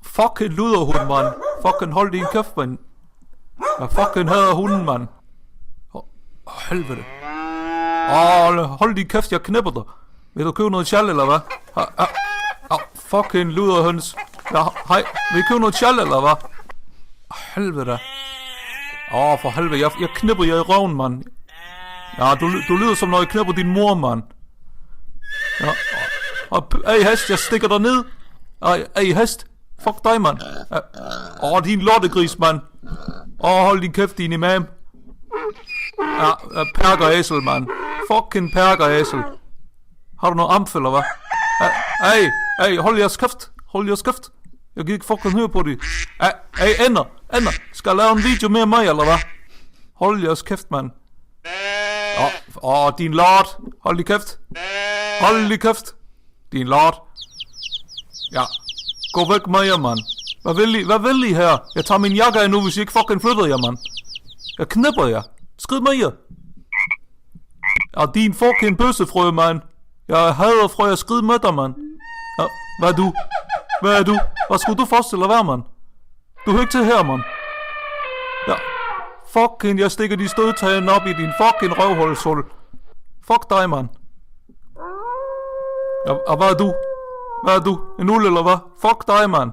Fucking luderhund, mand. Fucking hold din kæft, mand. Jeg fucking hader hunden, mand. Helvede. Hold din kæft, jeg knipper dig. Vil du købe noget tjal, eller hvad? Fucking luderhøns. Hej, vil I købe noget tjal, eller hvad? Helvede. For helvede, jeg knipper jer i røven, mand. Ja, du lyder som når jeg knipper din mor, mand. Ja. Ey, hest, jeg stikker dig ned. Ey, hest. Fuck dig, mand. Din lortegris, mand. Hold din kæft, din imam. Ja, perkeræsel, mand. Fucking perkeræsel. Har du noget amf, eller hvad? Ey, hold jeres kæft. Hold jeres kæft. Jeg kan ikke fucking høre på det. Ey, ender. Skal jeg lave en video med mig, eller hvad? Hold jeres kæft, mand. Din lort. Hold din kæft. Hold din kæft. Din lort. Ja. Gå væk med jer, mand. Hvad vil I her? Jeg tager min jakke af nu, hvis I ikke fucking flytter jer, mand. Jeg knipper jer. Skrid med jer. Din fucking bøssefrø, mand. Jeg hader frø, jeg skrid med dig, mand. Hvad er du? Hvad skulle du forestille at være, mand? Du hører ikke til her, mand. Ja. Fucking, jeg stikker de stødtagen op i din fucking røvhulshul. Fuck dig, mand. Ja, hvad er du? En uld, eller hvad? Fuck dig, mand.